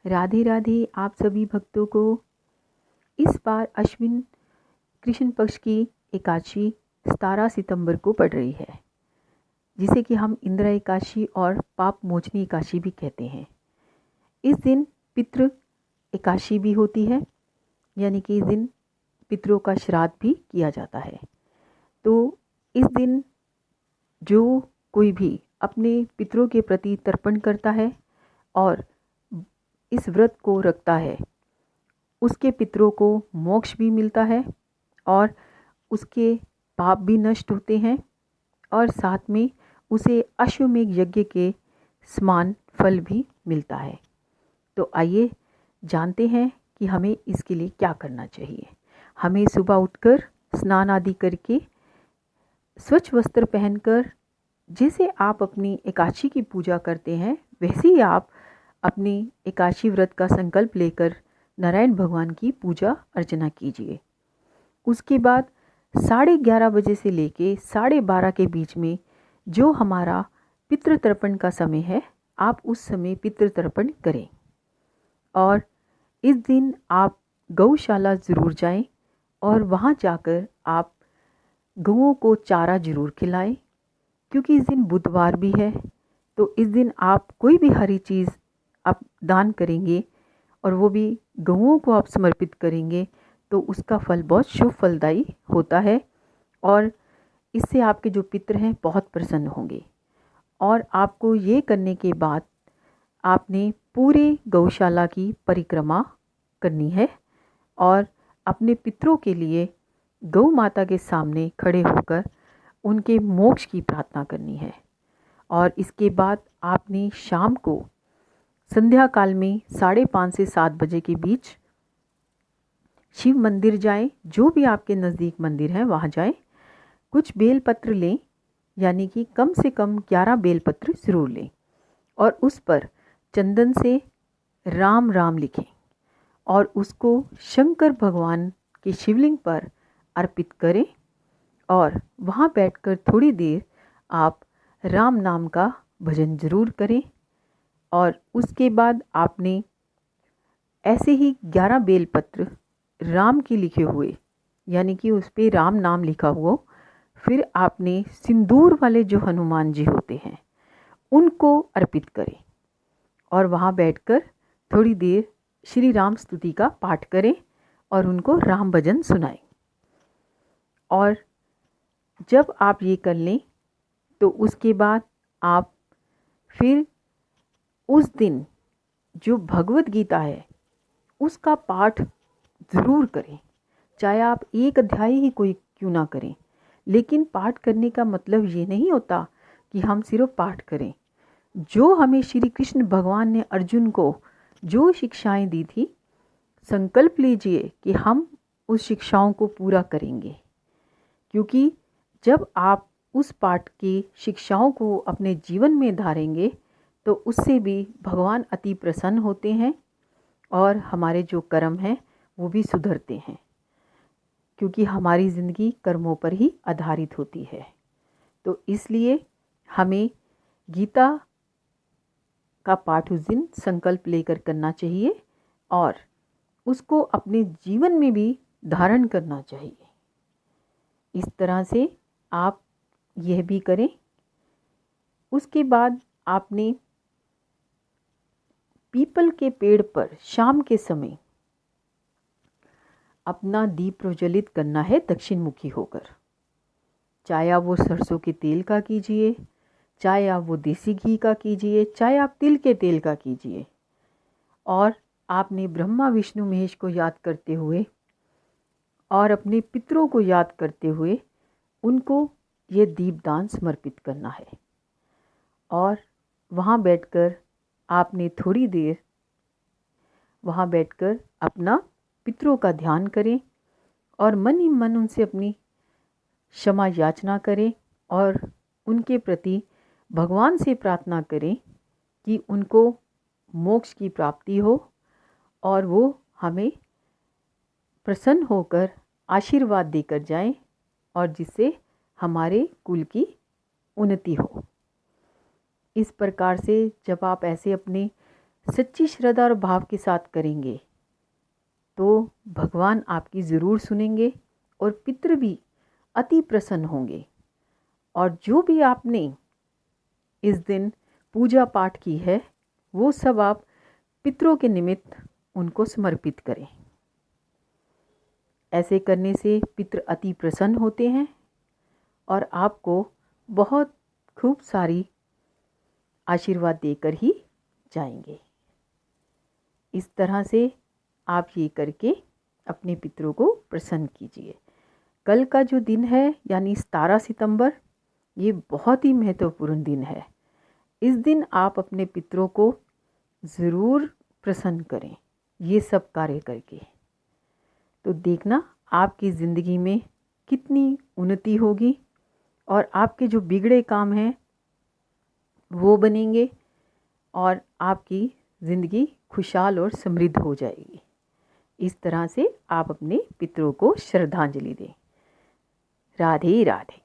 राधे राधे आप सभी भक्तों को। इस बार अश्विन कृष्ण पक्ष की एकादशी 17 सितंबर को पड़ रही है, जिसे कि हम इंदिरा एकादशी और पाप मोचनी एकादशी भी कहते हैं। इस दिन पितृ एकादशी भी होती है, यानी कि इस दिन पितरों का श्राद्ध भी किया जाता है। तो इस दिन जो कोई भी अपने पितरों के प्रति तर्पण करता है और इस व्रत को रखता है, उसके पितरों को मोक्ष भी मिलता है और उसके पाप भी नष्ट होते हैं और साथ में उसे अश्वमेध यज्ञ के समान फल भी मिलता है। तो आइए जानते हैं कि हमें इसके लिए क्या करना चाहिए। हमें सुबह उठकर स्नान आदि करके स्वच्छ वस्त्र पहनकर, जैसे आप अपनी एकादशी की पूजा करते हैं वैसे ही आप अपनी एकादशी व्रत का संकल्प लेकर नारायण भगवान की पूजा अर्चना कीजिए। उसके बाद 11:30 बजे से लेके 12:30 के बीच में जो हमारा पितृतर्पण का समय है, आप उस समय पितृतर्पण करें। और इस दिन आप गौशाला ज़रूर जाएं और वहाँ जाकर आप गौओं को चारा ज़रूर खिलाएं, क्योंकि इस दिन बुधवार भी है। तो इस दिन आप कोई भी हरी चीज़ आप दान करेंगे और वो भी गौओं को आप समर्पित करेंगे तो उसका फल बहुत शुभ फलदायी होता है और इससे आपके जो पितृ हैं बहुत प्रसन्न होंगे। और आपको ये करने के बाद आपने पूरे गौशाला की परिक्रमा करनी है और अपने पितरों के लिए गौ माता के सामने खड़े होकर उनके मोक्ष की प्रार्थना करनी है। और इसके बाद आपने शाम को संध्या काल में 5:30 से 7 बजे के बीच शिव मंदिर जाएं, जो भी आपके नज़दीक मंदिर है वहाँ जाएं। कुछ बेलपत्र लें, यानी कि कम से कम 11 बेलपत्र ज़रूर लें और उस पर चंदन से राम राम लिखें और उसको शंकर भगवान के शिवलिंग पर अर्पित करें। और वहाँ बैठकर थोड़ी देर आप राम नाम का भजन ज़रूर करें। और उसके बाद आपने ऐसे ही 11 बेलपत्र राम के लिखे हुए, यानी कि उस पर राम नाम लिखा हुआ, फिर आपने सिंदूर वाले जो हनुमान जी होते हैं उनको अर्पित करें और वहाँ बैठकर थोड़ी देर श्री राम स्तुति का पाठ करें और उनको राम भजन सुनाएं। और जब आप ये कर लें तो उसके बाद आप फिर उस दिन जो भगवत गीता है उसका पाठ ज़रूर करें, चाहे आप एक अध्याय ही कोई क्यों ना करें। लेकिन पाठ करने का मतलब ये नहीं होता कि हम सिर्फ पाठ करें। जो हमें श्री कृष्ण भगवान ने अर्जुन को जो शिक्षाएं दी थी, संकल्प लीजिए कि हम उस शिक्षाओं को पूरा करेंगे, क्योंकि जब आप उस पाठ की शिक्षाओं को अपने जीवन में धारेंगे तो उससे भी भगवान अति प्रसन्न होते हैं और हमारे जो कर्म हैं वो भी सुधरते हैं, क्योंकि हमारी ज़िंदगी कर्मों पर ही आधारित होती है। तो इसलिए हमें गीता का पाठ उस दिन संकल्प लेकर करना चाहिए और उसको अपने जीवन में भी धारण करना चाहिए। इस तरह से आप यह भी करें। उसके बाद आपने पीपल के पेड़ पर शाम के समय अपना दीप प्रज्वलित करना है दक्षिण मुखी होकर। चाहे आप वो सरसों के तेल का कीजिए, चाहे आप वो देसी घी का कीजिए, चाहे आप तिल के तेल का कीजिए। और आपने ब्रह्मा विष्णु महेश को याद करते हुए और अपने पितरों को याद करते हुए उनको ये दीपदान समर्पित करना है। और वहाँ बैठकर आपने थोड़ी देर वहाँ बैठकर अपना पितरों का ध्यान करें और मन ही मन उनसे अपनी क्षमा याचना करें और उनके प्रति भगवान से प्रार्थना करें कि उनको मोक्ष की प्राप्ति हो और वो हमें प्रसन्न होकर आशीर्वाद देकर जाएं और जिससे हमारे कुल की उन्नति हो। इस प्रकार से जब आप ऐसे अपने सच्ची श्रद्धा और भाव के साथ करेंगे तो भगवान आपकी ज़रूर सुनेंगे और पितृ भी अति प्रसन्न होंगे। और जो भी आपने इस दिन पूजा पाठ की है वो सब आप पितरों के निमित्त उनको समर्पित करें। ऐसे करने से पितृ अति प्रसन्न होते हैं और आपको बहुत खूब सारी आशीर्वाद देकर ही जाएंगे। इस तरह से आप ये करके अपने पितरों को प्रसन्न कीजिए। कल का जो दिन है यानी 17 सितंबर, ये बहुत ही महत्वपूर्ण दिन है। इस दिन आप अपने पितरों को ज़रूर प्रसन्न करें ये सब कार्य करके। तो देखना आपकी ज़िंदगी में कितनी उन्नति होगी और आपके जो बिगड़े काम हैं वो बनेंगे और आपकी ज़िंदगी खुशहाल और समृद्ध हो जाएगी। इस तरह से आप अपने पितरों को श्रद्धांजलि दें। राधे राधे।